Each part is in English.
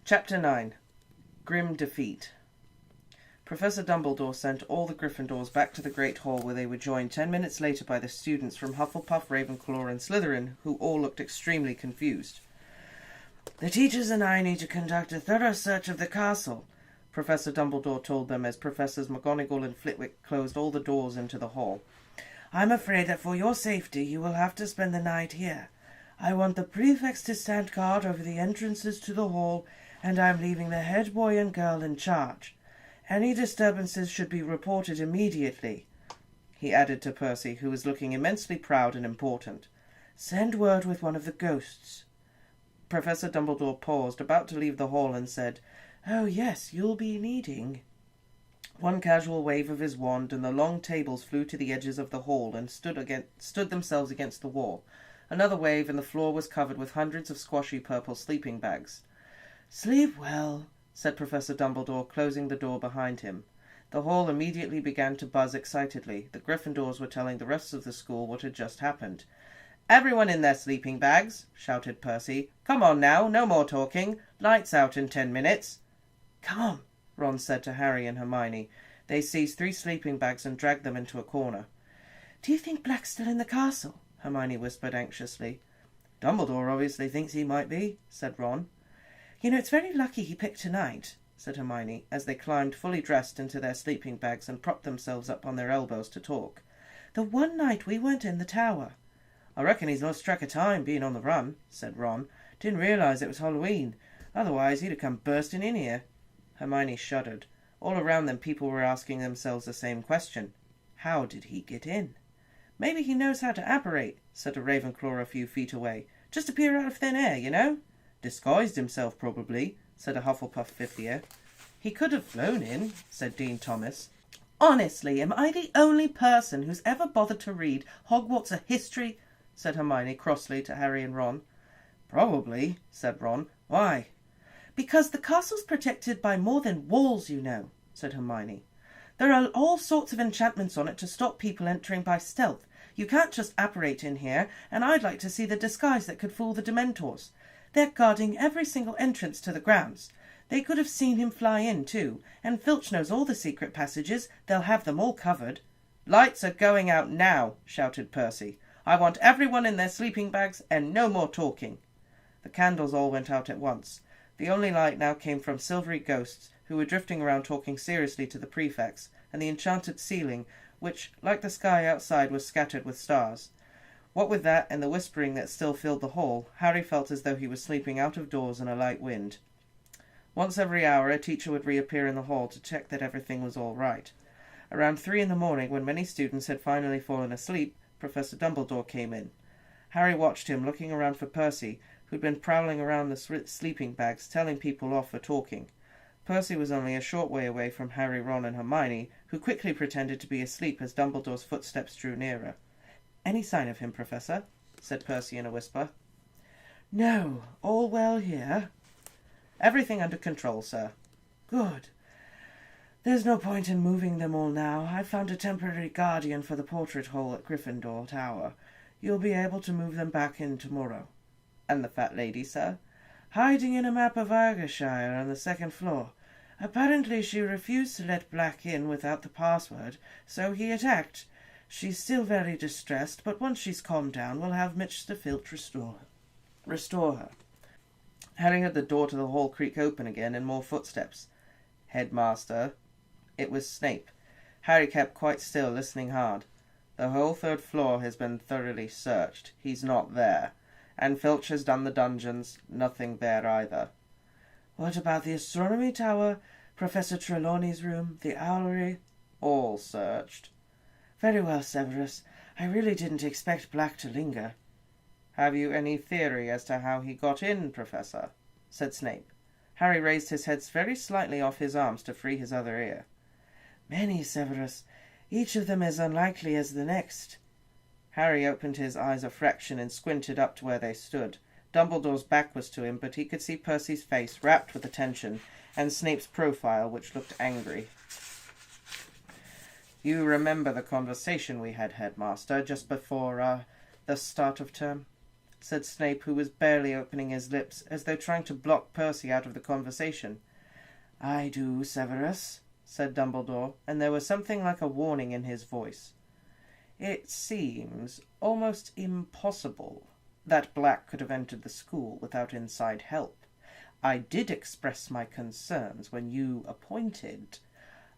Chapter 9. Grim Defeat. Professor Dumbledore sent all the Gryffindors back to the Great Hall, where they were joined 10 minutes later by the students from Hufflepuff, Ravenclaw and Slytherin, who all looked extremely confused. "The teachers and I need to conduct a thorough search of the castle," Professor Dumbledore told them as Professors McGonagall and Flitwick closed all the doors into the hall. "I'm afraid that for your safety you will have to spend the night here. I want the prefects to stand guard over the entrances to the hall, and I'm leaving the head boy and girl in charge. Any disturbances should be reported immediately," he added to Percy, who was looking immensely proud and important. "Send word with one of the ghosts." Professor Dumbledore paused, about to leave the hall, and said, "Oh, yes, you'll be needing—" One casual wave of his wand, and the long tables flew to the edges of the hall and stood themselves against the wall. Another wave, and the floor was covered with hundreds of squashy purple sleeping bags. "Sleep well," said Professor Dumbledore, closing the door behind him. The hall immediately began to buzz excitedly. The Gryffindors were telling the rest of the school what had just happened. "Everyone in their sleeping bags," shouted Percy. "Come on now, no more talking. Lights out in 10 minutes. "Come on," Ron said to Harry and Hermione. They seized 3 sleeping bags and dragged them into a corner. "Do you think Black's still in the castle?" Hermione whispered anxiously. "Dumbledore obviously thinks he might be," said Ron. "You know, it's very lucky he picked tonight," said Hermione, as they climbed fully dressed into their sleeping bags and propped themselves up on their elbows to talk. "The one night we weren't in the tower." "I reckon he's lost track of time, being on the run," said Ron. "Didn't realise it was Halloween. Otherwise he'd have come bursting in here." Hermione shuddered. All around them people were asking themselves the same question. How did he get in? "Maybe he knows how to apparate," said a Ravenclaw a few feet away. "Just appear out of thin air, you know." "Disguised himself, probably," said a Hufflepuff fifth year. "He could have flown in," said Dean Thomas. "Honestly, am I the only person who's ever bothered to read Hogwarts a history?" said Hermione crossly to Harry and Ron. "Probably," said Ron. "Why?" "Because the castle's protected by more than walls, you know," said Hermione. "There are all sorts of enchantments on it to stop people entering by stealth. You can't just apparate in here, and I'd like to see the disguise that could fool the Dementors. They're guarding every single entrance to the grounds. They could have seen him fly in, too, and Filch knows all the secret passages. They'll have them all covered." "Lights are going out now," shouted Percy. "I want everyone in their sleeping bags, and no more talking." The candles all went out at once. The only light now came from silvery ghosts, who were drifting around talking seriously to the prefects, and the enchanted ceiling, which, like the sky outside, was scattered with stars. What with that and the whispering that still filled the hall, Harry felt as though he was sleeping out of doors in a light wind. Once every hour a teacher would reappear in the hall to check that everything was all right. Around 3 in the morning, when many students had finally fallen asleep, Professor Dumbledore came in. Harry watched him, looking around for Percy, who'd been prowling around the sleeping bags, telling people off for talking. Percy was only a short way away from Harry, Ron and Hermione, who quickly pretended to be asleep as Dumbledore's footsteps drew nearer. "Any sign of him, Professor?" said Percy in a whisper. "No. All well here?" "Everything under control, sir." "Good. There's no point in moving them all now. I've found a temporary guardian for the portrait hole at Gryffindor Tower. You'll be able to move them back in tomorrow." "And the fat lady, sir?" "Hiding in a map of Argyllshire on the 2nd floor. Apparently she refused to let Black in without the password, so he attacked. She's still very distressed, but once she's calmed down, we'll have Mr. Filch restore her." Harry heard the door to the hall creak open again, and more footsteps. "Headmaster." It was Snape. Harry kept quite still, listening hard. "The whole 3rd floor has been thoroughly searched. He's not there. And Filch has done the dungeons. Nothing there either." "What about the astronomy tower, Professor Trelawney's room, the owlery?" "All searched." "Very well, Severus. I really didn't expect Black to linger." "Have you any theory as to how he got in, Professor?" said Snape. Harry raised his head very slightly off his arms to free his other ear. "Many, Severus. Each of them as unlikely as the next." Harry opened his eyes a fraction and squinted up to where they stood. Dumbledore's back was to him, but he could see Percy's face, rapt with attention, and Snape's profile, which looked angry. "You remember the conversation we had, Headmaster, just before, the start of term?" said Snape, who was barely opening his lips, as though trying to block Percy out of the conversation. "I do, Severus," said Dumbledore, and there was something like a warning in his voice. "It seems almost impossible that Black could have entered the school without inside help. I did express my concerns when you appointed.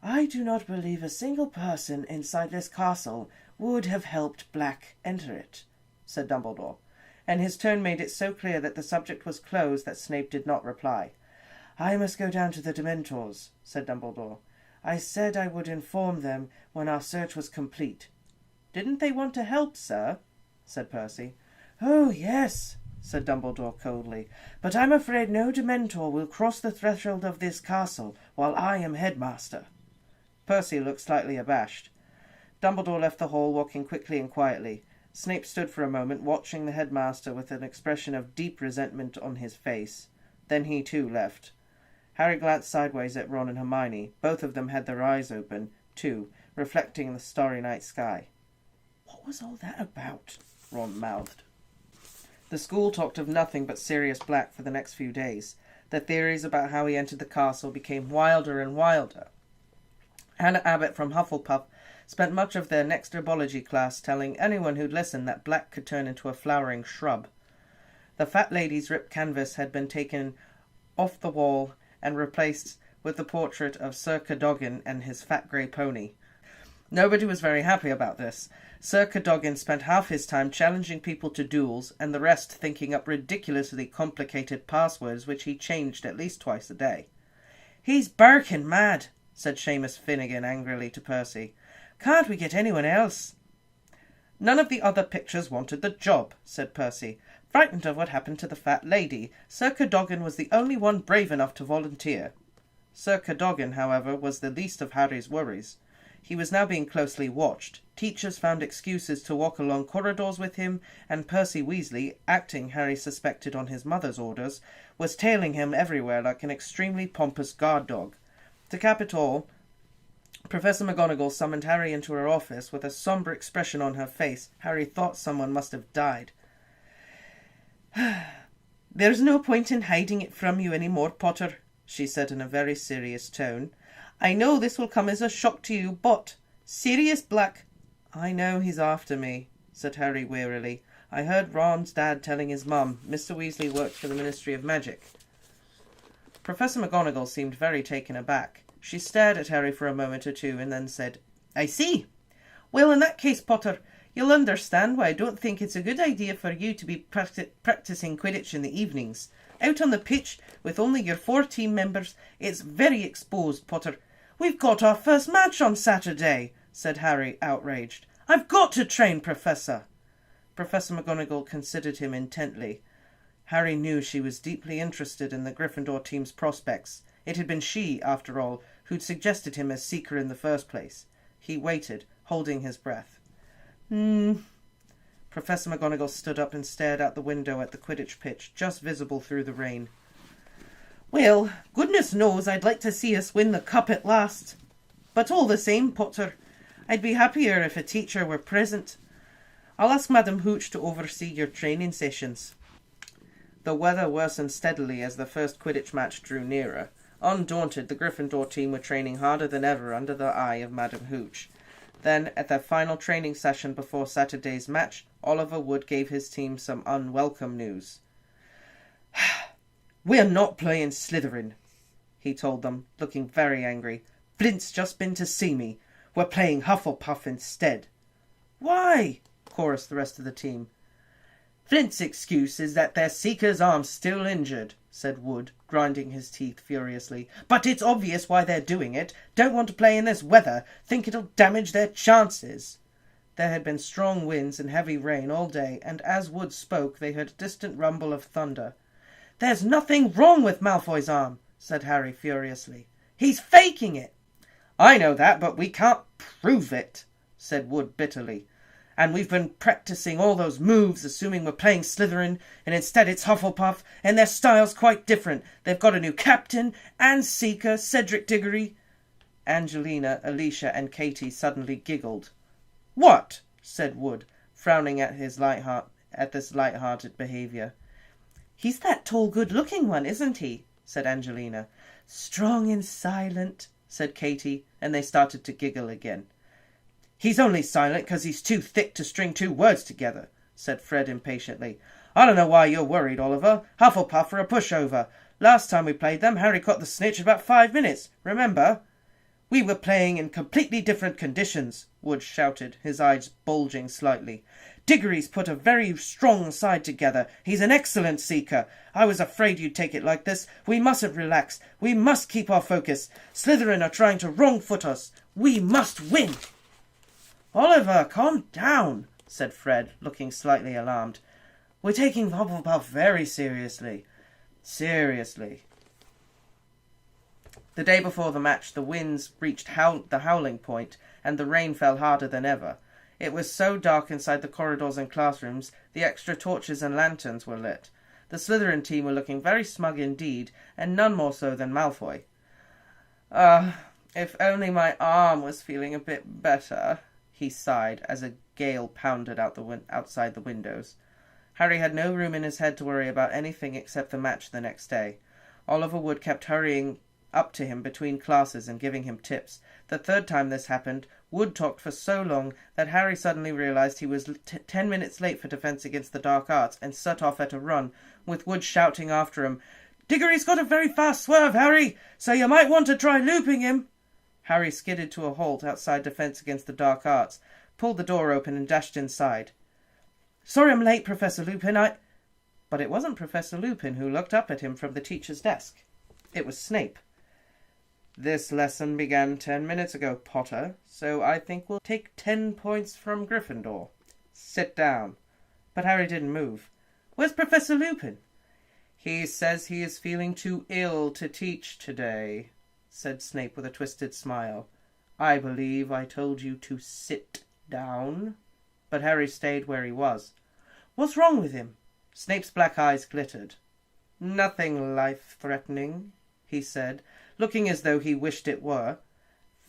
I do not believe a single person inside this castle would have helped Black enter it," said Dumbledore, and his tone made it so clear that the subject was closed that Snape did not reply. "I must go down to the Dementors," said Dumbledore. "I said I would inform them when our search was complete." "Didn't they want to help, sir?" said Percy. "Oh, yes," said Dumbledore coldly, "but I'm afraid no Dementor will cross the threshold of this castle while I am headmaster." Percy looked slightly abashed. Dumbledore left the hall, walking quickly and quietly. Snape stood for a moment, watching the headmaster with an expression of deep resentment on his face. Then he too left. Harry glanced sideways at Ron and Hermione. Both of them had their eyes open, too, reflecting the starry night sky. "What was all that about?" Ron mouthed. The school talked of nothing but Sirius Black for the next few days. The theories about how he entered the castle became wilder and wilder. Hannah Abbott from Hufflepuff spent much of their next herbology class telling anyone who'd listen that Black could turn into a flowering shrub. The fat lady's ripped canvas had been taken off the wall and replaced with the portrait of Sir Cadogan and his fat grey pony. Nobody was very happy about this. Sir Cadogan spent half his time challenging people to duels, and the rest thinking up ridiculously complicated passwords which he changed at least twice a day. "He's barking mad," said Seamus Finnegan angrily to Percy. "Can't we get anyone else?" "None of the other pictures wanted the job," said Percy. "Frightened of what happened to the fat lady, Sir Cadogan was the only one brave enough to volunteer." Sir Cadogan, however, was the least of Harry's worries. He was now being closely watched. Teachers found excuses to walk along corridors with him, and Percy Weasley, acting, Harry suspected, on his mother's orders, was tailing him everywhere like an extremely pompous guard dog. To cap it all, Professor McGonagall summoned Harry into her office. With a sombre expression on her face, Harry thought someone must have died. "There's no point in hiding it from you any more, Potter," she said in a very serious tone. "I know this will come as a shock to you, but Sirius Black—" "I know he's after me," said Harry wearily. "I heard Ron's dad telling his mum. Mr. Weasley works for the Ministry of Magic." Professor McGonagall seemed very taken aback. She stared at Harry for a moment or two and then said, "I see. Well, in that case, Potter, you'll understand why I don't think it's a good idea for you to be practicing Quidditch in the evenings. Out on the pitch, with only your 4 team members, it's very exposed, Potter. We've got our first match on Saturday," said Harry, outraged. "I've got to train, Professor." Professor McGonagall considered him intently. Harry knew she was deeply interested in the Gryffindor team's prospects. It had been she, after all, who'd suggested him as Seeker in the first place. He waited, holding his breath. Professor McGonagall stood up and stared out the window at the Quidditch pitch, just visible through the rain. "Well, goodness knows I'd like to see us win the cup at last. But all the same, Potter, I'd be happier if a teacher were present. I'll ask Madam Hooch to oversee your training sessions." The weather worsened steadily as the first Quidditch match drew nearer. Undaunted, the Gryffindor team were training harder than ever under the eye of Madam Hooch. Then, at their final training session before Saturday's match, Oliver Wood gave his team some unwelcome news. "We're not playing Slytherin," he told them, looking very angry. "Flint's just been to see me. We're playing Hufflepuff instead." "Why?" chorused the rest of the team. "Flint's excuse is that their Seeker's arm's still injured," said Wood, grinding his teeth furiously. "But it's obvious why they're doing it. Don't want to play in this weather. Think it'll damage their chances." There had been strong winds and heavy rain all day, and as Wood spoke they heard a distant rumble of thunder. "There's nothing wrong with Malfoy's arm," said Harry furiously. "He's faking it." "I know that, but we can't prove it," said Wood bitterly. "And we've been practicing all those moves, assuming we're playing Slytherin, and instead it's Hufflepuff, and their style's quite different. They've got a new captain, and Seeker, Cedric Diggory." Angelina, Alicia, and Katie suddenly giggled. "What?" said Wood, frowning at his at this light-hearted behaviour. "He's that tall, good-looking one, isn't he?" said Angelina. "Strong and silent," said Katy, and they started to giggle again. "He's only silent because he's too thick to string two words together," said Fred impatiently. "I don't know why you're worried, Oliver. Hufflepuff are a pushover. Last time we played them, Harry caught the snitch in about 5 minutes. Remember?" "We were playing in completely different conditions," Wood shouted, his eyes bulging slightly. "Diggory's put a very strong side together. He's an excellent seeker. I was afraid you'd take it like this. We mustn't relax. We must keep our focus. Slytherin are trying to wrong-foot us. We must win." "Oliver, calm down," said Fred, looking slightly alarmed. "We're taking Hufflepuff very seriously." Seriously. The day before the match, the winds reached the howling point, and the rain fell harder than ever. It was so dark inside the corridors and classrooms, the extra torches and lanterns were lit. The Slytherin team were looking very smug indeed, and none more so than Malfoy. If only my arm was feeling a bit better," he sighed as a gale pounded outside the windows. Harry had no room in his head to worry about anything except the match the next day. Oliver Wood kept hurrying up to him between classes and giving him tips. The third time this happened, Wood talked for so long that Harry suddenly realised he was 10 minutes late for Defence Against the Dark Arts and set off at a run, with Wood shouting after him, "Diggory's got a very fast swerve, Harry, so you might want to try looping him." Harry skidded to a halt outside Defence Against the Dark Arts, pulled the door open and dashed inside. "Sorry I'm late, Professor Lupin, But it wasn't Professor Lupin who looked up at him from the teacher's desk. It was Snape. "This lesson began 10 minutes ago, Potter, so I think we'll take 10 points from Gryffindor. Sit down." But Harry didn't move. "Where's Professor Lupin?" "He says he is feeling too ill to teach today," said Snape with a twisted smile. "I believe I told you to sit down." But Harry stayed where he was. "What's wrong with him?" Snape's black eyes glittered. "Nothing life-threatening," he said, looking as though he wished it were.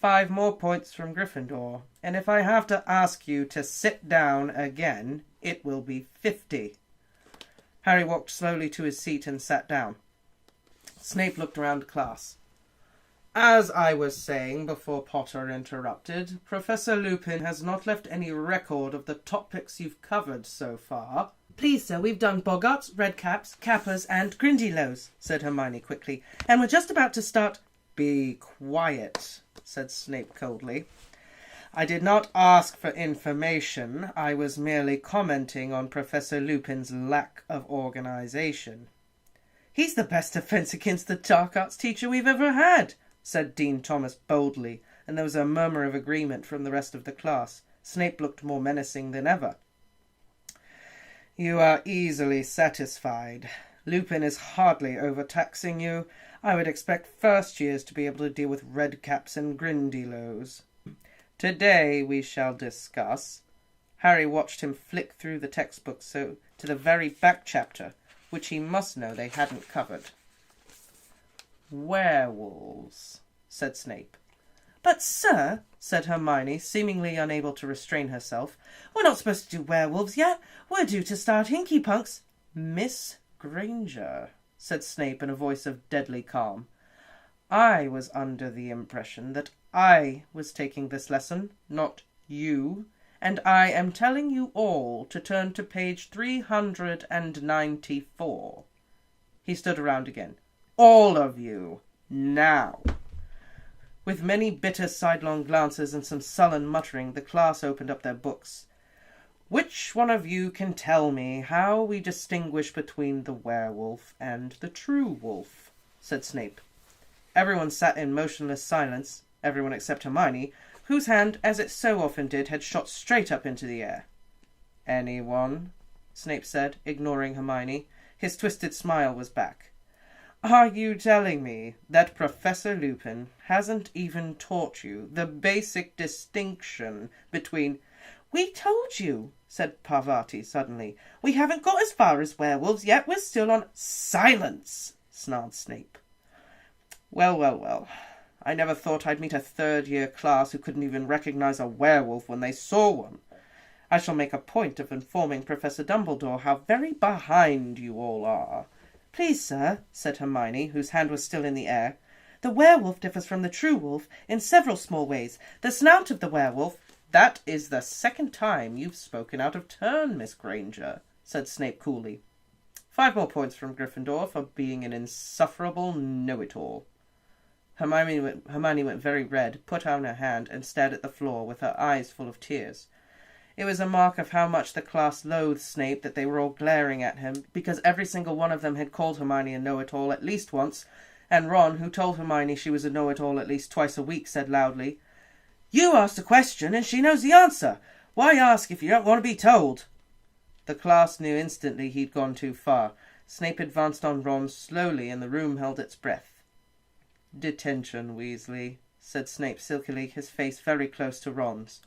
5 more points from Gryffindor, and if I have to ask you to sit down again, it will be 50. Harry walked slowly to his seat and sat down. Snape looked around the class. "As I was saying before Potter interrupted, Professor Lupin has not left any record of the topics you've covered so far." "Please, sir, we've done Boggarts, Redcaps, Kappas and Grindylows," said Hermione quickly, "and we're just about to start—" "Be quiet," said Snape coldly. "I did not ask for information. I was merely commenting on Professor Lupin's lack of organisation." "He's the best Defence Against the Dark Arts teacher we've ever had," said Dean Thomas boldly, and there was a murmur of agreement from the rest of the class. Snape looked more menacing than ever. "You are easily satisfied. Lupin is hardly overtaxing you. I would expect first years to be able to deal with Redcaps and Grindylows. Today we shall discuss—" Harry watched him flick through the textbook to the very back chapter, which he must know they hadn't covered. "Werewolves," said Snape. "But, sir," said Hermione, seemingly unable to restrain herself, "we're not supposed to do werewolves yet. We're due to start Hinky Punks." "Miss Granger," said Snape in a voice of deadly calm, "I was under the impression that I was taking this lesson, not you, and I am telling you all to turn to page 394. He stood around again. "All of you, now." With many bitter sidelong glances and some sullen muttering, the class opened up their books. "Which one of you can tell me how we distinguish between the werewolf and the true wolf?" said Snape. Everyone sat in motionless silence, everyone except Hermione, whose hand, as it so often did, had shot straight up into the air. "Anyone?" Snape said, ignoring Hermione. His twisted smile was back. "Are you telling me that Professor Lupin hasn't even taught you the basic distinction between—" "We told you," said Parvati suddenly. "We haven't got as far as werewolves yet. We're still on—" "Silence!" snarled Snape. Well. I never thought I'd meet a third-year class who couldn't even recognise a werewolf when they saw one. I shall make a point of informing Professor Dumbledore how very behind you all are." "Please, sir," said Hermione, whose hand was still in the air, "the werewolf differs from the true wolf in several small ways. The snout of the werewolf—" "That is the second time you've spoken out of turn, Miss Granger," said Snape coolly. 5 more points from Gryffindor for being an insufferable know-it-all. Hermione went very red, put out her hand, and stared at the floor with her eyes full of tears. It was a mark of how much the class loathed Snape that they were all glaring at him, because every single one of them had called Hermione a know-it-all at least once, and Ron, who told Hermione she was a know-it-all at least twice a week, said loudly, "You asked a question and she knows the answer. Why ask if you don't want to be told?" The class knew instantly he'd gone too far. Snape advanced on Ron slowly, and the room held its breath. "Detention, Weasley," said Snape silkily, his face very close to Ron's.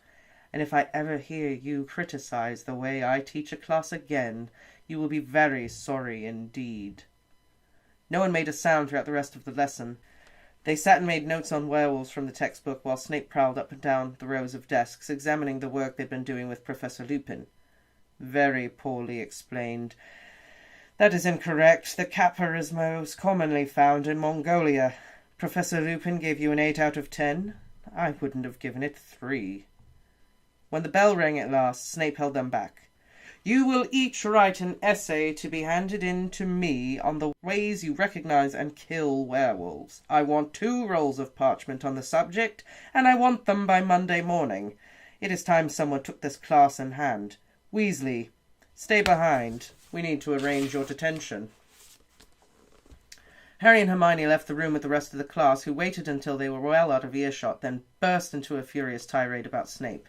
"And if I ever hear you criticize the way I teach a class again, you will be very sorry indeed." No one made a sound throughout the rest of the lesson. They sat and made notes on werewolves from the textbook while Snape prowled up and down the rows of desks, examining the work they'd been doing with Professor Lupin. "Very poorly explained. That is incorrect. The kappa is most commonly found in Mongolia. Professor Lupin gave you an 8 out of 10. I wouldn't have given it 3. When the bell rang at last, Snape held them back. "You will each write an essay to be handed in to me on the ways you recognize and kill werewolves. I want 2 rolls of parchment on the subject, and I want them by Monday morning. It is time someone took this class in hand. Weasley, stay behind. We need to arrange your detention." Harry and Hermione left the room with the rest of the class, who waited until they were well out of earshot, then burst into a furious tirade about Snape.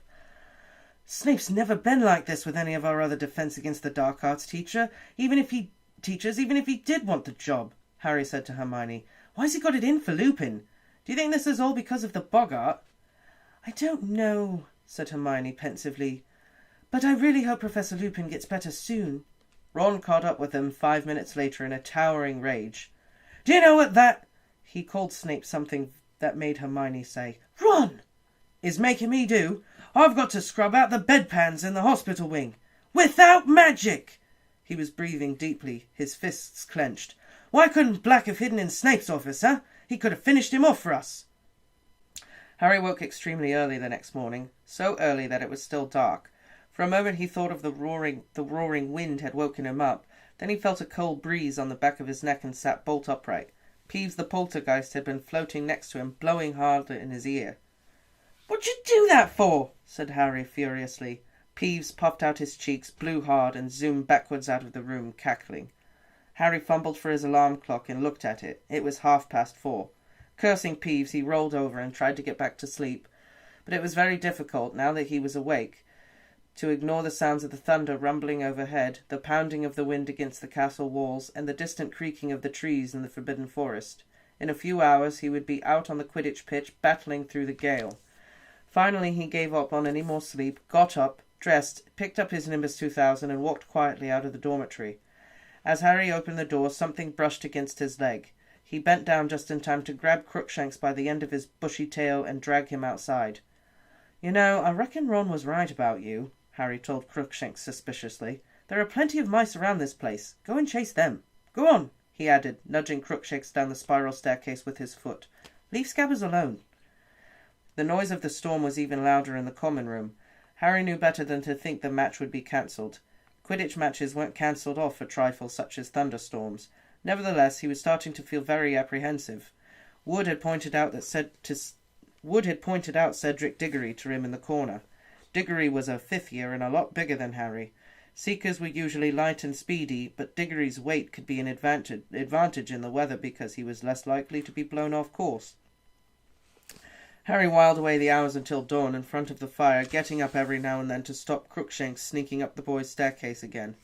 "Snape's never been like this with any of our other Defense Against the Dark Arts even if he did want the job," Harry said to Hermione. "Why's he got it in for Lupin? Do you think this is all because of the Boggart?" "I don't know," said Hermione pensively, "but I really hope Professor Lupin gets better soon." Ron caught up with them 5 minutes later in a towering rage. "Do you know what that—" He called Snape something that made Hermione say, "Ron!" "Is making me do? I've got to scrub out the bedpans in the hospital wing. Without magic!" He was breathing deeply, his fists clenched. "Why couldn't Black have hidden in Snape's office, huh? He could have finished him off for us." Harry woke extremely early the next morning, so early that it was still dark. For a moment he thought of the roaring wind had woken him up. Then he felt a cold breeze on the back of his neck and sat bolt upright. Peeves the poltergeist had been floating next to him, blowing hard in his ear. "What'd you do that for?" said Harry furiously. Peeves puffed out his cheeks, blew hard, and zoomed backwards out of the room, cackling. Harry fumbled for his alarm clock and looked at it. It was 4:30. Cursing Peeves, he rolled over and tried to get back to sleep. But it was very difficult, now that he was awake, to ignore the sounds of the thunder rumbling overhead, the pounding of the wind against the castle walls, and the distant creaking of the trees in the Forbidden Forest. In a few hours he would be out on the Quidditch pitch, battling through the gale. Finally he gave up on any more sleep, got up, dressed, picked up his Nimbus 2000 and walked quietly out of the dormitory. As Harry opened the door, something brushed against his leg. He bent down just in time to grab Crookshanks by the end of his bushy tail and drag him outside. "You know, I reckon Ron was right about you," Harry told Crookshanks suspiciously. "There are plenty of mice around this place. Go and chase them. Go on," he added, nudging Crookshanks down the spiral staircase with his foot. "Leave Scabbers alone." The noise of the storm was even louder in the common room. Harry knew better than to think the match would be cancelled. Quidditch matches weren't cancelled off for trifles such as thunderstorms. Nevertheless, he was starting to feel very apprehensive. Wood had pointed out Cedric Diggory to him in the corner. Diggory was a 5th year and a lot bigger than Harry. Seekers were usually light and speedy, but Diggory's weight could be an advantage in the weather because he was less likely to be blown off course. Harry whiled away the hours until dawn in front of the fire, getting up every now and then to stop Crookshanks sneaking up the boys' staircase again.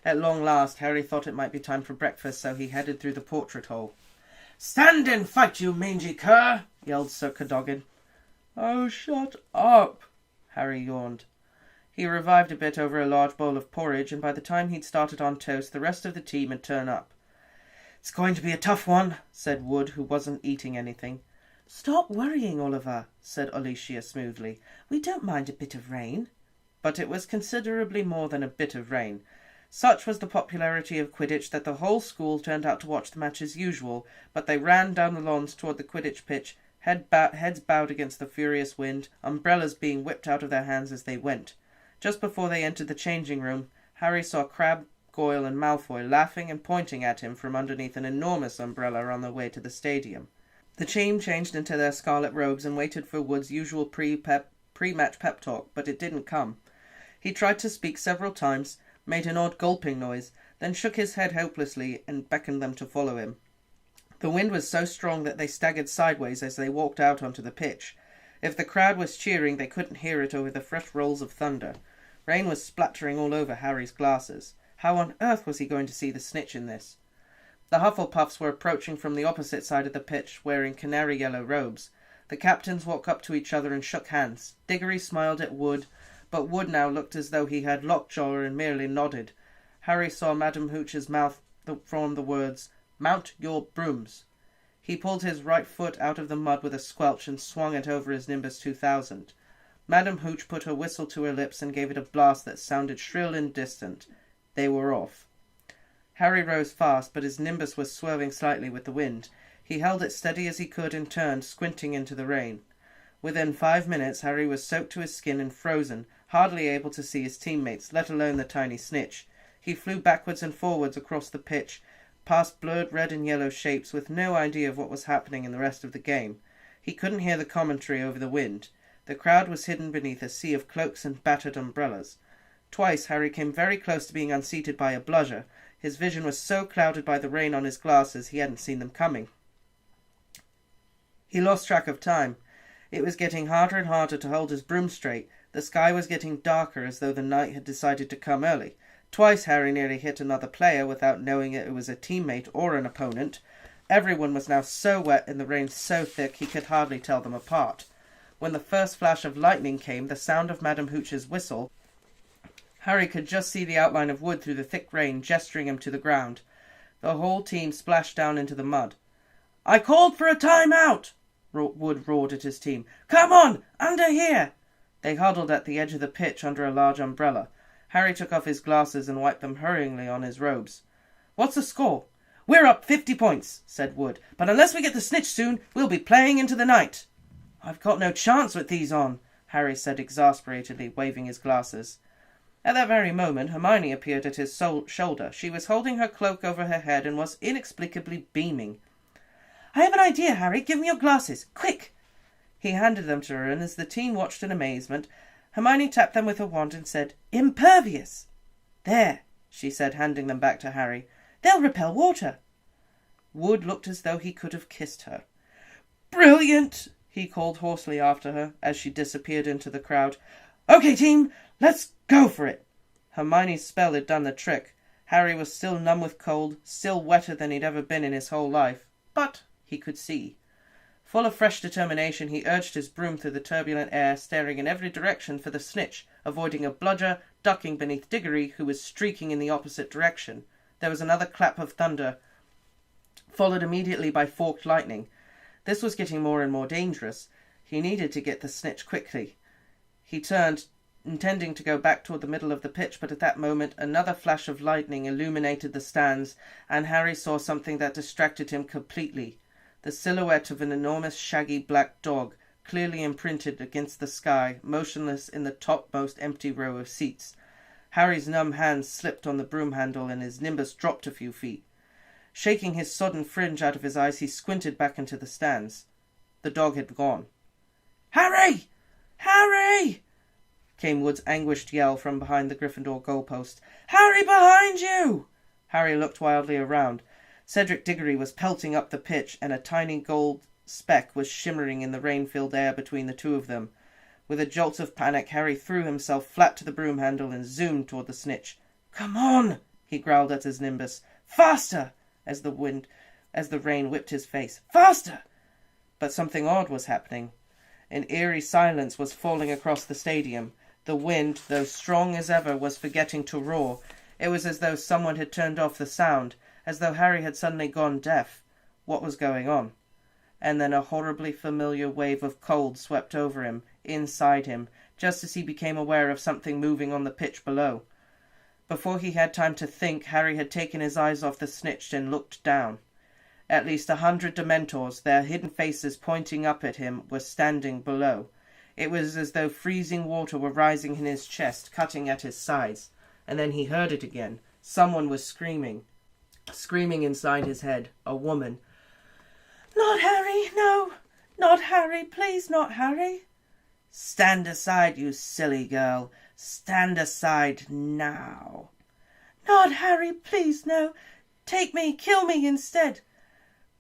At long last, Harry thought it might be time for breakfast, so he headed through the portrait hole. "Stand and fight, you mangy cur!" yelled Sir Cadogan. "Oh, shut up!" Harry yawned. He revived a bit over a large bowl of porridge, and by the time he'd started on toast, the rest of the team had turned up. "It's going to be a tough one," said Wood, who wasn't eating anything. "Stop worrying, Oliver," said Alicia smoothly. "We don't mind a bit of rain." but it was considerably more than a bit of rain. Such was the popularity of Quidditch that the whole school turned out to watch the match as usual, but they ran down the lawns toward the Quidditch pitch, heads bowed against the furious wind, umbrellas being whipped out of their hands as they went. Just before they entered the changing room, Harry saw Crabbe, Goyle and Malfoy laughing and pointing at him from underneath an enormous umbrella on their way to the stadium. The team changed into their scarlet robes and waited for Wood's usual pre-match pep talk, but it didn't come. He tried to speak several times, made an odd gulping noise, then shook his head hopelessly and beckoned them to follow him. The wind was so strong that they staggered sideways as they walked out onto the pitch. If the crowd was cheering, they couldn't hear it over the fresh rolls of thunder. Rain was splattering all over Harry's glasses. How on earth was he going to see the snitch in this? The Hufflepuffs were approaching from the opposite side of the pitch, wearing canary-yellow robes. The captains walked up to each other and shook hands. Diggory smiled at Wood, but Wood now looked as though he had lockjaw and merely nodded. Harry saw Madam Hooch's mouth form the words, "Mount your brooms." He pulled his right foot out of the mud with a squelch and swung it over his Nimbus 2000. Madam Hooch put her whistle to her lips and gave it a blast that sounded shrill and distant. They were off. Harry rose fast, but his Nimbus was swerving slightly with the wind. He held it steady as he could and turned, squinting into the rain. Within 5 minutes, Harry was soaked to his skin and frozen, hardly able to see his teammates, let alone the tiny snitch. He flew backwards and forwards across the pitch, past blurred red and yellow shapes, with no idea of what was happening in the rest of the game. He couldn't hear the commentary over the wind. The crowd was hidden beneath a sea of cloaks and battered umbrellas. Twice Harry came very close to being unseated by a bludger. His vision was so clouded by the rain on his glasses he hadn't seen them coming. He lost track of time. It was getting harder and harder to hold his broom straight. The sky was getting darker, as though the night had decided to come early. Twice Harry nearly hit another player without knowing it was a teammate or an opponent. Everyone was now so wet and the rain so thick he could hardly tell them apart. When the first flash of lightning came, the sound of Madam Hooch's whistle, Harry could just see the outline of Wood through the thick rain, gesturing him to the ground. The whole team splashed down into the mud. "I called for a time-out!" Wood roared at his team. "Come on, under here!" They huddled at the edge of the pitch under a large umbrella. Harry took off his glasses and wiped them hurriedly on his robes. "What's the score?" "We're up 50 points, said Wood. "But unless we get the snitch soon, we'll be playing into the night." "I've got no chance with these on," Harry said exasperatedly, waving his glasses. At that very moment, Hermione appeared at his shoulder. She was holding her cloak over her head and was inexplicably beaming. "I have an idea, Harry. Give me your glasses. Quick!" He handed them to her, and as the team watched in amazement, Hermione tapped them with her wand and said, "Impervious!" "There," she said, handing them back to Harry. "They'll repel water." Wood looked as though he could have kissed her. "Brilliant!" he called hoarsely after her as she disappeared into the crowd. "Okay, team, let's go for it." Hermione's spell had done the trick. Harry was still numb with cold, still wetter than he'd ever been in his whole life, but he could see. Full of fresh determination, he urged his broom through the turbulent air, staring in every direction for the snitch, avoiding a bludger, ducking beneath Diggory, who was streaking in the opposite direction. There was another clap of thunder, followed immediately by forked lightning. This was getting more and more dangerous. He needed to get the snitch quickly. He turned, intending to go back toward the middle of the pitch, but at that moment another flash of lightning illuminated the stands, and Harry saw something that distracted him completely. The silhouette of an enormous shaggy black dog, clearly imprinted against the sky, motionless in the topmost empty row of seats. Harry's numb hands slipped on the broom handle and his Nimbus dropped a few feet. Shaking his sodden fringe out of his eyes, he squinted back into the stands. The dog had gone. "Harry! Harry!" came Wood's anguished yell from behind the Gryffindor goalpost. "Harry, behind you!" Harry looked wildly around. Cedric Diggory was pelting up the pitch, and a tiny gold speck was shimmering in the rain-filled air between the two of them. With a jolt of panic, Harry threw himself flat to the broom handle and zoomed toward the snitch. "Come on!" he growled at his Nimbus. "Faster!" as the rain whipped his face. "Faster!" But something odd was happening. An eerie silence was falling across the stadium. The wind, though strong as ever, was forgetting to roar. It was as though someone had turned off the sound, as though Harry had suddenly gone deaf. What was going on? And then a horribly familiar wave of cold swept over him, inside him, just as he became aware of something moving on the pitch below. Before he had time to think, Harry had taken his eyes off the snitch and looked down. At least 100 Dementors, their hidden faces pointing up at him, were standing below. It was as though freezing water were rising in his chest, cutting at his sides. And then he heard it again. Someone was screaming. Screaming inside his head. A woman. "Not Harry, no! Not Harry, please, not Harry!" "Stand aside, you silly girl. Stand aside now." "Not Harry, please, no. Take me, kill me instead."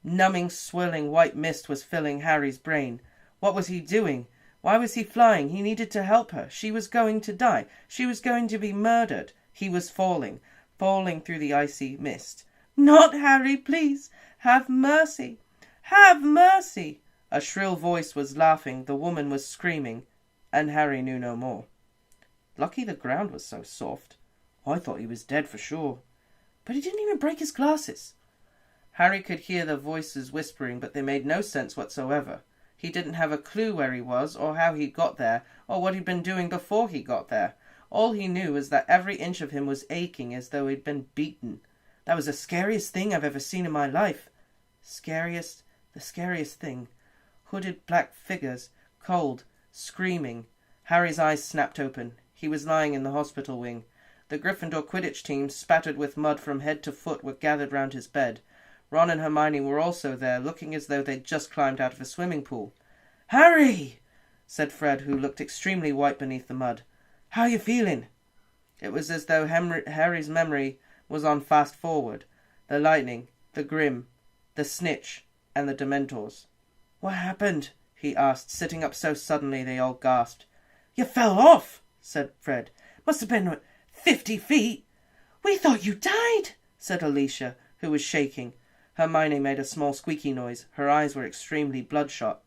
Numbing, swirling white mist was filling Harry's brain. What was he doing? Why was he flying? He needed to help her. She was going to die. She was going to be murdered. He was falling through the icy mist. "Not Harry, please. Have mercy. Have mercy." A shrill voice was laughing. The woman was screaming. And Harry knew no more. Lucky the ground was so soft. I thought he was dead for sure. But he didn't even break his glasses. Harry could hear the voices whispering, but they made no sense whatsoever. He didn't have a clue where he was, or how he got there, or what he'd been doing before he got there. All he knew was that every inch of him was aching as though he'd been beaten. That was the scariest thing I've ever seen in my life. The scariest thing. Hooded black figures, cold, screaming. Harry's eyes snapped open. He was lying in the hospital wing. The Gryffindor Quidditch team, spattered with mud from head to foot, were gathered round his bed. Ron and Hermione were also there, looking as though they'd just climbed out of a swimming pool. "Harry!" said Fred, who looked extremely white beneath the mud. "How are you feeling?" It was as though Harry's memory was on fast forward. The lightning, the Grim, the Snitch, and the Dementors. "What happened?" he asked, sitting up so suddenly they all gasped. "You fell off," said Fred. "Must have been 50 feet. "We thought you died," said Alicia, who was shaking. Hermione made a small squeaky noise. Her eyes were extremely bloodshot.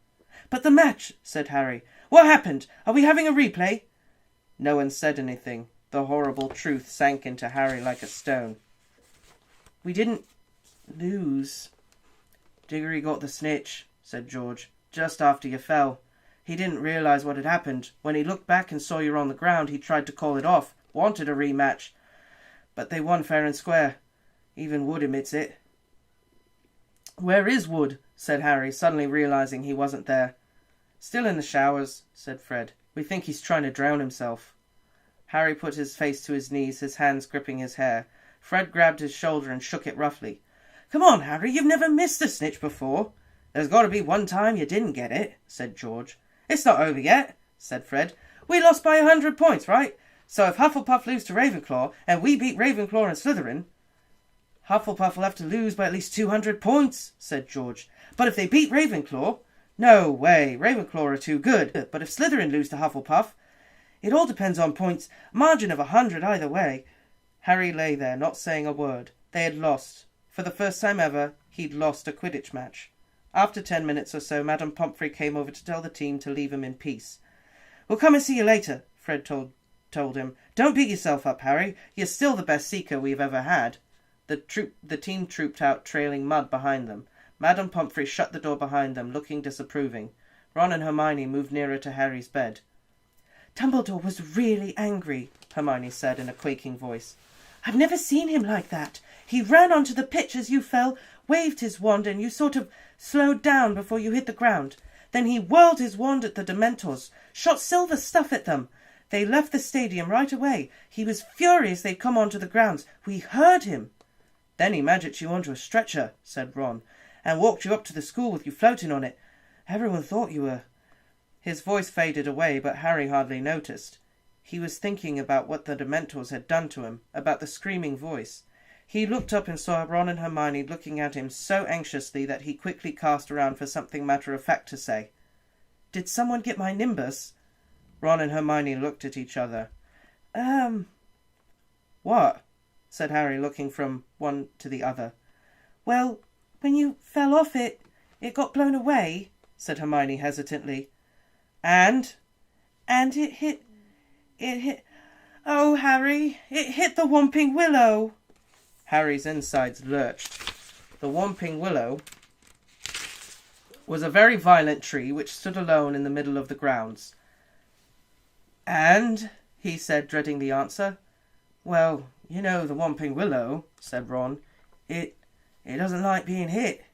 "But the match," said Harry. "What happened? Are we having a replay?" No one said anything. The horrible truth sank into Harry like a stone. "We didn't lose." "Diggory got the snitch," said George, "just after you fell. He didn't realise what had happened. When he looked back and saw you on the ground, he tried to call it off, wanted a rematch. But they won fair and square. Even Wood admits it." "Where is Wood?" said Harry, suddenly realising he wasn't there. "Still in the showers," said Fred. "We think he's trying to drown himself." Harry put his face to his knees, his hands gripping his hair. Fred grabbed his shoulder and shook it roughly. "Come on, Harry, you've never missed a snitch before." "There's got to be one time you didn't get it," said George. "It's not over yet," said Fred. "We lost by 100 points, right? So if Hufflepuff lose to Ravenclaw, and we beat Ravenclaw and Slytherin..." "Hufflepuff will have to lose by at least 200 points, said George. "But if they beat Ravenclaw..." "No way, Ravenclaw are too good. But if Slytherin lose to Hufflepuff..." "It all depends on points. Margin of 100 either way." Harry lay there, not saying a word. They had lost. For the first time ever, he'd lost a Quidditch match. After 10 minutes or so, Madame Pomfrey came over to tell the team to leave him in peace. "We'll come and see you later," Fred told him. "Don't beat yourself up, Harry. You're still the best seeker we've ever had." The team trooped out, trailing mud behind them. Madame Pomfrey shut the door behind them, looking disapproving. Ron and Hermione moved nearer to Harry's bed. "Dumbledore was really angry," Hermione said in a quaking voice. "I've never seen him like that. He ran onto the pitch as you fell, waved his wand, and you sort of slowed down before you hit the ground. Then he whirled his wand at the Dementors, shot silver stuff at them. They left the stadium right away. He was furious they'd come onto the grounds. We heard him." "Then he magicked you onto a stretcher," said Ron, "and walked you up to the school with you floating on it. Everyone thought you were..." His voice faded away, but Harry hardly noticed. He was thinking about what the Dementors had done to him, about the screaming voice. He looked up and saw Ron and Hermione looking at him so anxiously that he quickly cast around for something matter-of-fact to say. "Did someone get my nimbus?" Ron and Hermione looked at each other. "What?" said Harry, looking from one to the other. "Well, when you fell off it got blown away," said Hermione hesitantly. "And it hit... Oh, Harry, it hit the Whomping Willow." Harry's insides lurched. The Whomping Willow was a very violent tree which stood alone in the middle of the grounds. And, he said, dreading the answer. Well, you know the Whomping Willow, said Ron. It doesn't like being hit.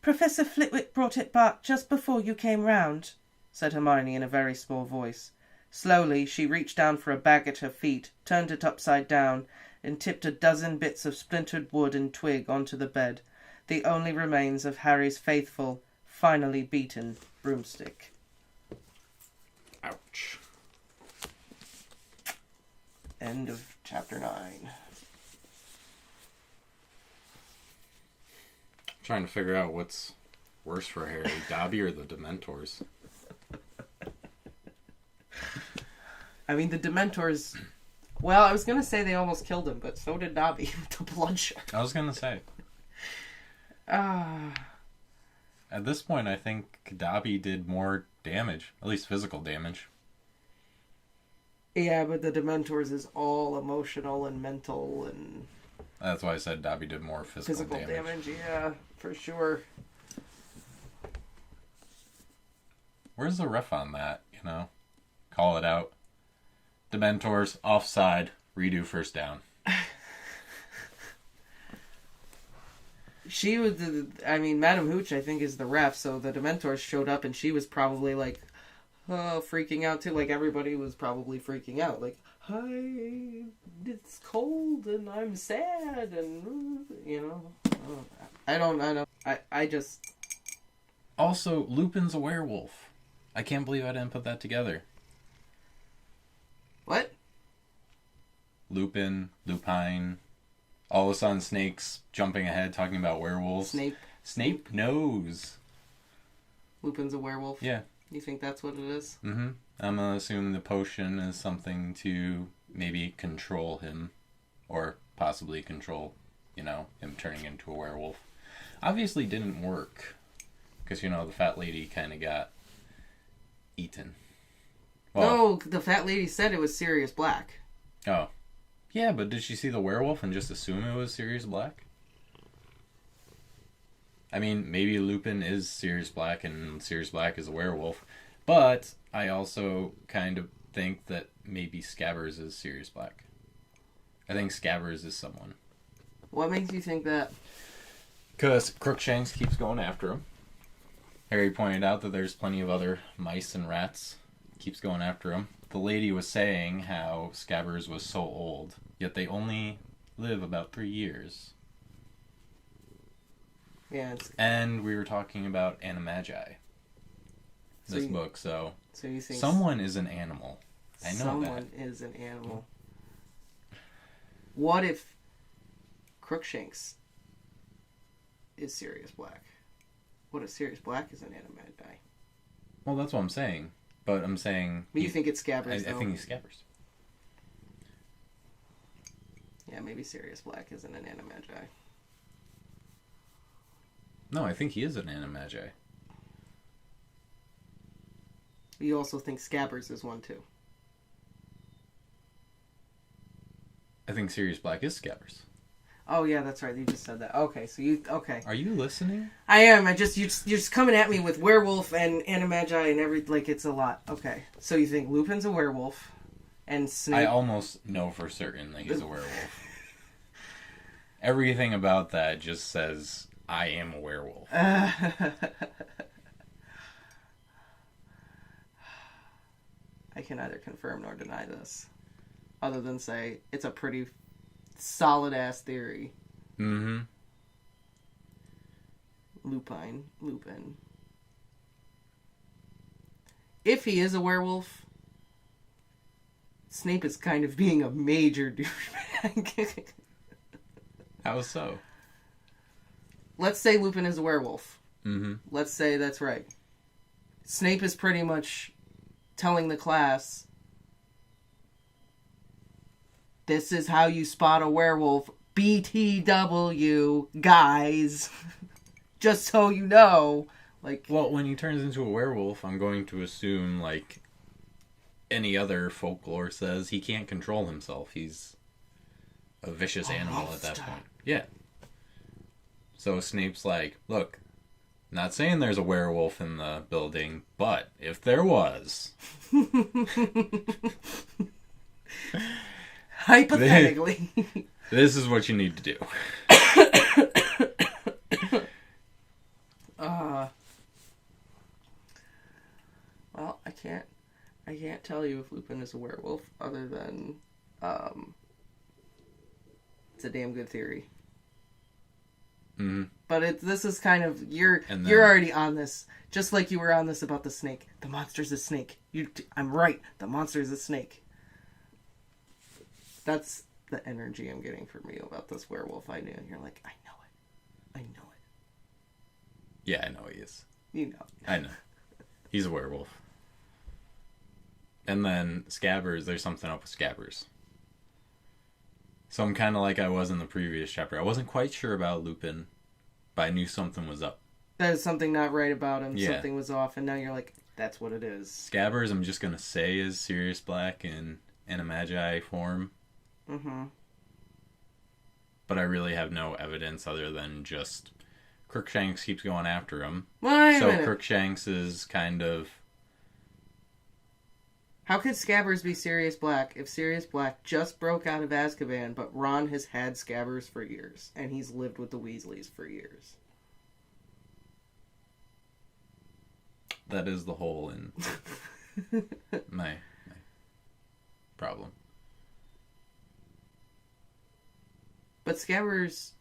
Professor Flitwick brought it back just before you came round, said Hermione in a very small voice. Slowly, she reached down for a bag at her feet, turned it upside down, and tipped a dozen bits of splintered wood and twig onto the bed, the only remains of Harry's faithful, finally beaten broomstick. Ouch. End of chapter 9. Trying to figure out what's worse for Harry, Dobby or the Dementors. I mean, the Dementors... Well, I was going to say they almost killed him, but so did Dobby with the bloodshed. I was going to say. At this point, I think Dobby did more damage, at least physical damage. Yeah, but the Dementors is all emotional and mental and... That's why I said Dobby did more physical damage. Yeah, for sure. Where's the ref on that, you know? Call it out. Dementors, offside, redo first down. She was, Madam Hooch, I think, is the ref, so the Dementors showed up and she was probably, like, freaking out too. Like, everybody was probably freaking out. Like, hi, it's cold and I'm sad and, you know. I just... Also, Lupin's a werewolf. I can't believe I didn't put that together. What? Lupin, Lupine. All of a sudden, Snake's jumping ahead, talking about werewolves. Snape knows. Lupin's a werewolf? Yeah. You think that's what it is? Mm-hmm. I'm going to assume the potion is something to maybe control him. Or possibly control, you know, him turning into a werewolf. Obviously didn't work. Because, you know, the fat lady kind of got eaten. Well, no, the fat lady said it was Sirius Black. Oh. Yeah, but did she see the werewolf and just assume it was Sirius Black? I mean, maybe Lupin is Sirius Black and Sirius Black is a werewolf. But I also kind of think that maybe Scabbers is Sirius Black. I think Scabbers is someone. What makes you think that? Because Crookshanks keeps going after him. Harry pointed out that there's plenty of other mice and rats. Keeps going after him. The lady was saying how Scabbers was so old, yet they only live about 3 years. Yeah, and we were talking about Animagi. This book, so you think someone is an animal. I know someone is an animal. What if Crookshanks is Sirius Black? What if Sirius Black is an Animagi? Well, that's what I'm saying. But I'm saying... But you think it's Scabbers, I think he's Scabbers. Yeah, maybe Sirius Black isn't an Animagi. No, I think he is an Animagi. You also think Scabbers is one, too. I think Sirius Black is Scabbers. Oh, yeah, that's right. You just said that. Okay, so you... Okay. Are you listening? I am. You're just coming at me with werewolf and Animagi and everything. Like, it's a lot. Okay. So you think Lupin's a werewolf and Snape... I almost know for certain that he's a werewolf. Everything about that just says, I am a werewolf. I can neither confirm nor deny this. Other than say, it's a pretty... solid-ass theory. Mm-hmm. Lupin. If he is a werewolf, Snape is kind of being a major douchebag. How so? Let's say Lupin is a werewolf. Mm-hmm. Let's say that's right. Snape is pretty much telling the class, this is how you spot a werewolf. BTW, guys. Just so you know. Like, well, when he turns into a werewolf, I'm going to assume, like any other folklore says, he can't control himself. He's a vicious animal at that point. Yeah. So Snape's like, look, Not saying there's a werewolf in the building, but if there was... Hypothetically. This is what you need to do. Well, I can't tell you if Lupin is a werewolf other than it's a damn good theory. Mm-hmm. But this is kind of you're already on this, just like you were on this about the snake. The monster's a snake. I'm right. The monster's a snake. That's the energy I'm getting from you about this werewolf idea. You're like, I know it. Yeah, I know he is. You know. I know. He's a werewolf. And then Scabbers, there's something up with Scabbers. So I'm kind of like I was in the previous chapter. I wasn't quite sure about Lupin, but I knew something was up. There's something not right about him. Yeah. Something was off, and now you're like, that's what it is. Scabbers, I'm just going to say, is Sirius Black in Animagi form. Mm-hmm. But I really have no evidence other than just Crookshanks keeps going after him. Wait a so minute. Crookshanks is kind of... How could Scabbers be Sirius Black if Sirius Black just broke out of Azkaban, but Ron has had Scabbers for years, and he's lived with the Weasleys for years? That is the hole in my problem. But Scabbers...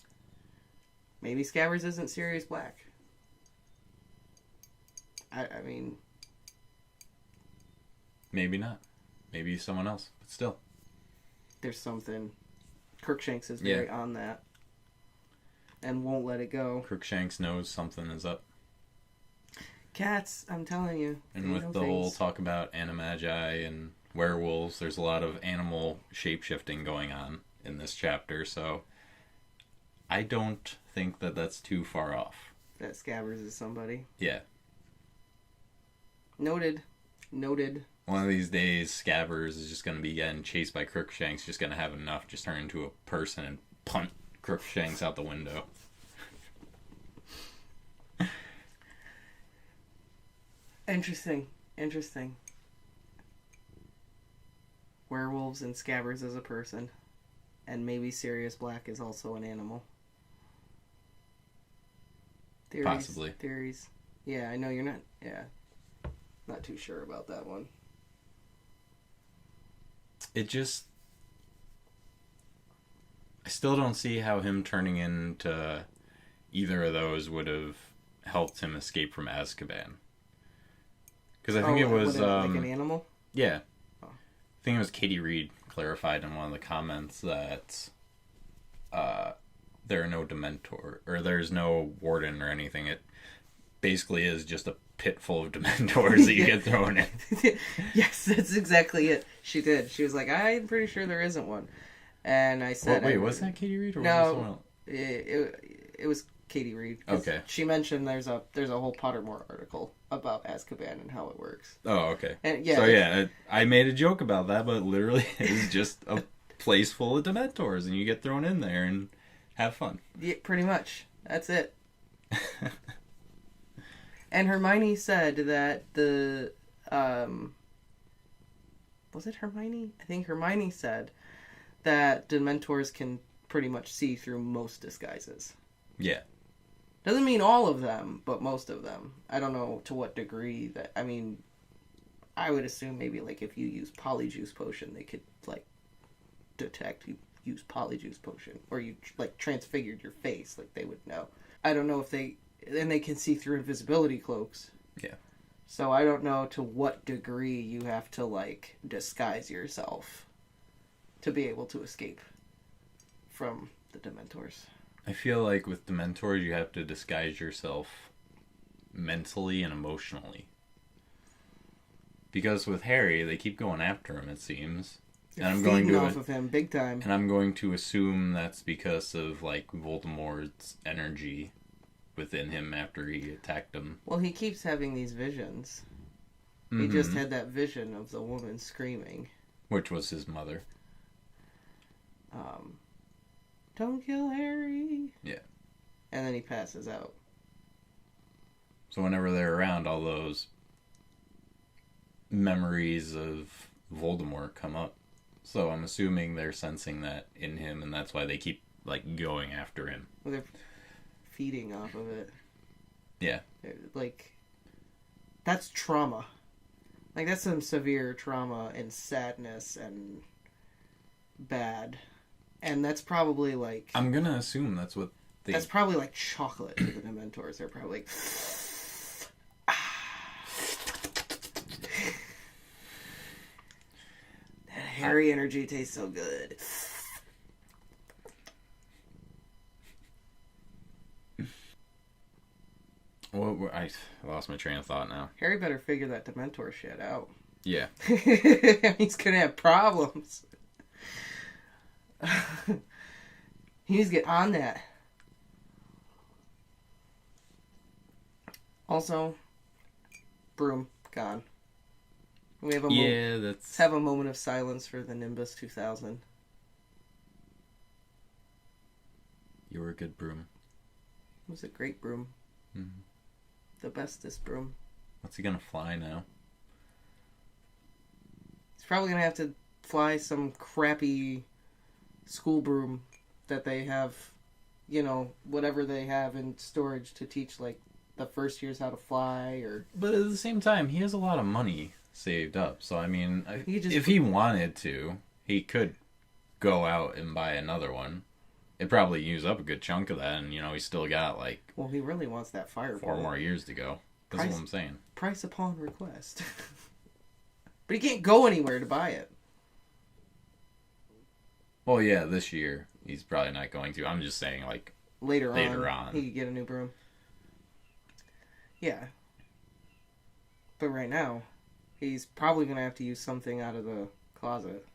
Maybe Scabbers isn't Sirius Black. I mean... Maybe not. Maybe someone else, but still. There's something. Crookshanks is very on that. And won't let it go. Crookshanks knows something is up. Cats, I'm telling you. And with the whole talk about animagi and werewolves, there's a lot of animal shape-shifting going on in this chapter, so I don't think that that's too far off. That Scabbers is somebody. Yeah. Noted. One of these days, Scabbers is just going to be getting chased by Crookshanks, just going to have enough, just turn into a person and punt Crookshanks out the window. Interesting. Werewolves and Scabbers as a person. And maybe Sirius Black is also an animal. Theories, Possibly. Theories. Yeah, I know you're not... Yeah. Not too sure about that one. It just... I still don't see how him turning into either of those would have helped him escape from Azkaban. Because I think it was... like an animal? Yeah. Oh. I think it was Katie Reed clarified in one of the comments that there are no Dementor, or there's no Warden or anything. It basically is just a pit full of Dementors that you get thrown in. Yes, that's exactly it. She did. She was like, I'm pretty sure there isn't one. And I said... Wait, was that Katie Reed or no, was it someone else? It was Katie Reed. Okay. She mentioned there's a whole Pottermore article about Azkaban and how it works. Oh, okay. And yeah, so I made a joke about that, but literally it's just a place full of Dementors, and you get thrown in there and have fun. Yeah, pretty much. That's it. And Hermione said that the... was it Hermione? I think Hermione said that Dementors can pretty much see through most disguises. Yeah. Doesn't mean all of them, but most of them. I don't know to what degree that... I mean, I would assume maybe, like, if you use Polyjuice Potion, they could, like, detect you use Polyjuice Potion. Or you, like, transfigured your face. Like, they would know. I don't know if they... And they can see through invisibility cloaks. Yeah. So I don't know to what degree you have to, like, disguise yourself to be able to escape from the Dementors. I feel like with Dementors, you have to disguise yourself mentally and emotionally. Because with Harry, they keep going after him, it seems. You're and I'm feeding going to off of him big time. And I'm going to assume that's because of, like, Voldemort's energy within him after he attacked him. Well, he keeps having these visions. Mm-hmm. He just had that vision of the woman screaming. Which was his mother. Don't kill Harry. Yeah. And then he passes out. So whenever they're around, all those memories of Voldemort come up. So I'm assuming they're sensing that in him, and that's why they keep like going after him. Well, they're feeding off of it. Yeah. Like, that's trauma. Like, that's some severe trauma and sadness and bad. And that's probably like... I'm gonna assume that's what they... That's probably like chocolate to the Dementors. They're probably like... That hairy energy tastes so good. Well, I lost my train of thought now. Harry better figure that Dementor shit out. Yeah. He's gonna have problems. He needs to get on that. Also, broom gone. We have a let's have a moment of silence for the Nimbus 2000. You were a good broom. It was a great broom. Mm-hmm. The bestest broom. What's he gonna fly now? He's probably gonna have to fly some crappy school broom that they have, you know, whatever they have in storage to teach, like, the first years how to fly, or... But at the same time, he has a lot of money saved up, so I mean, if he wanted to, he could go out and buy another one. It'd probably use up a good chunk of that, and, you know, he's still got, like... Well, he really wants that fireball. 4 more years to go. That's what I'm saying. Price upon request. But he can't go anywhere to buy it. Well, yeah, this year, he's probably not going to. I'm just saying, like... Later on. He could get a new broom. Yeah. But right now, he's probably going to have to use something out of the closet.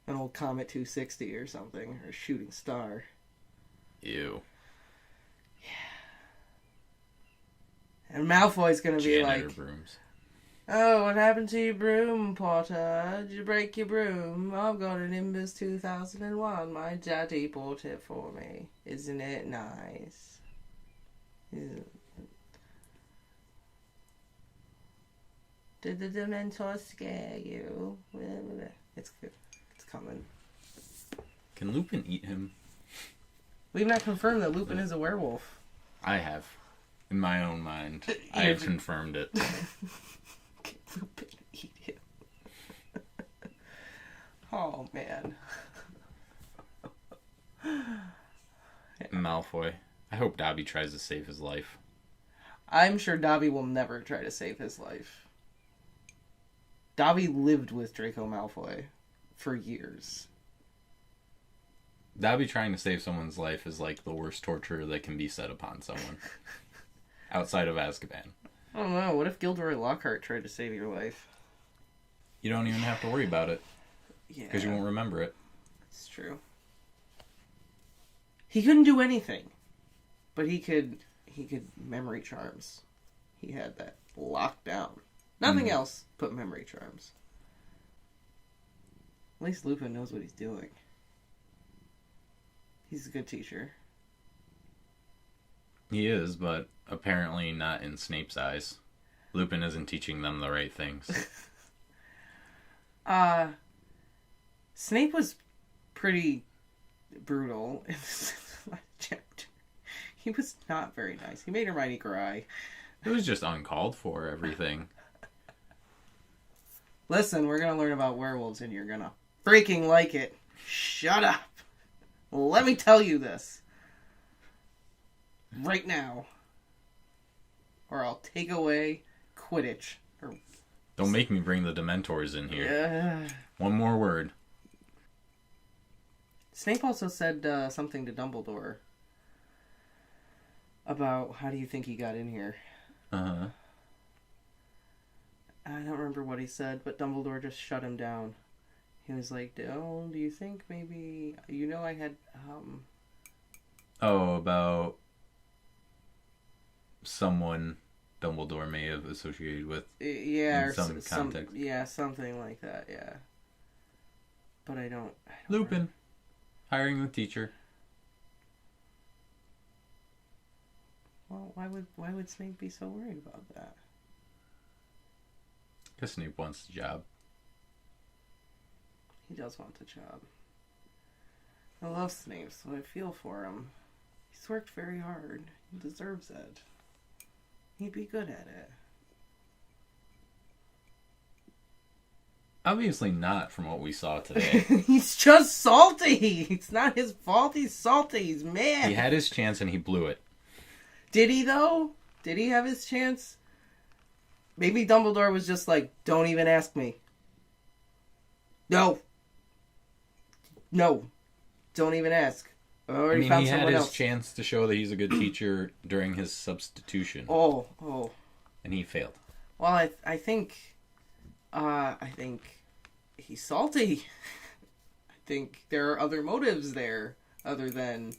An old Comet 260 or something, or a shooting star. Ew. Yeah. And Malfoy's gonna be like, brooms. "Oh, what happened to your broom, Potter? Did you break your broom? I've got an Nimbus 2001. My daddy bought it for me. Isn't it nice?" Did the Dementor scare you? It's good. Coming. Can Lupin eat him? We've not confirmed that Lupin is a werewolf. I have. In my own mind. I have confirmed it. Can Lupin eat him? Oh, man. Malfoy. I hope Dobby tries to save his life. I'm sure Dobby will never try to save his life. Dobby lived with Draco Malfoy for years. Dobby trying to save someone's life is like the worst torture that can be set upon someone. Outside of Azkaban. I don't know. What if Gilderoy Lockhart tried to save your life? You don't even have to worry about it. Yeah. Because you won't remember it. It's true. He couldn't do anything. But he could memory charms. He had that locked down. Nothing else but memory charms. At least Lupin knows what he's doing. He's a good teacher. He is, but apparently not in Snape's eyes. Lupin isn't teaching them the right things. Snape was pretty brutal in this last chapter. He was not very nice. He made Hermione cry. It was just uncalled for, everything. Listen, we're going to learn about werewolves and you're going to freaking like it. Shut up. Let me tell you this. Right now. Or I'll take away Quidditch. Don't make me bring the Dementors in here. Yeah. One more word. Snape also said something to Dumbledore about how do you think he got in here. Uh-huh. I don't remember what he said, but Dumbledore just shut him down. He was like, "Oh, do you think maybe... You know I had... Oh, about someone Dumbledore may have associated with yeah, in some context. Yeah, something like that, yeah. But I don't Lupin. remember. Hiring the teacher. Well, why would Snape be so worried about that? Because Snape wants the job. He does want the job. I love Snape, so I feel for him. He's worked very hard. He deserves it. He'd be good at it. Obviously not from what we saw today. He's just salty. It's not his fault. He's salty. He's mad. He had his chance and he blew it. Did he, though? Did he have his chance? Maybe Dumbledore was just like, don't even ask me. No. No. Don't even ask. I already found he had someone his else. chance to show that he's a good teacher during his substitution. Oh. And he failed. Well, I think he's salty. I think there are other motives there other than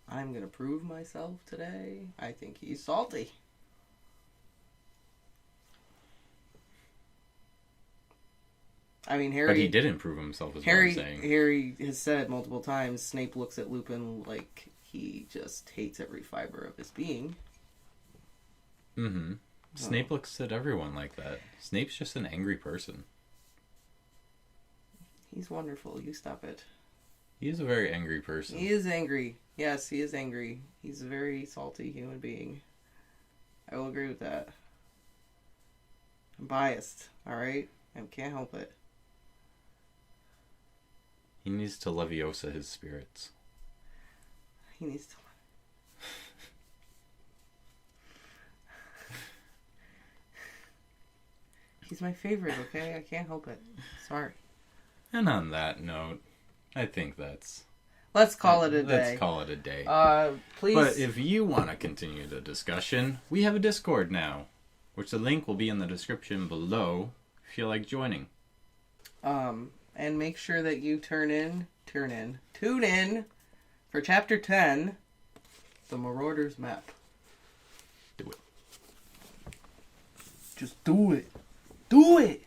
I'm going to prove myself today. I think he's salty. I mean, Harry... But he did improve himself, is what I'm saying. Harry has said multiple times, Snape looks at Lupin like he just hates every fiber of his being. Mm-hmm. Snape looks at everyone like that. Snape's just an angry person. He's wonderful. You stop it. He is a very angry person. He is angry. Yes, he is angry. He's a very salty human being. I will agree with that. I'm biased, alright? I can't help it. He needs to Leviosa his spirits. He needs to... He's my favorite, okay? I can't help it. Sorry. And on that note, I think that's... Let's call it a day. Let's call it a day. Please... But if you want to continue the discussion, we have a Discord now, which the link will be in the description below if you like joining. And make sure that you tune in for Chapter 10, The Marauder's Map. Do it. Just do it. Do it!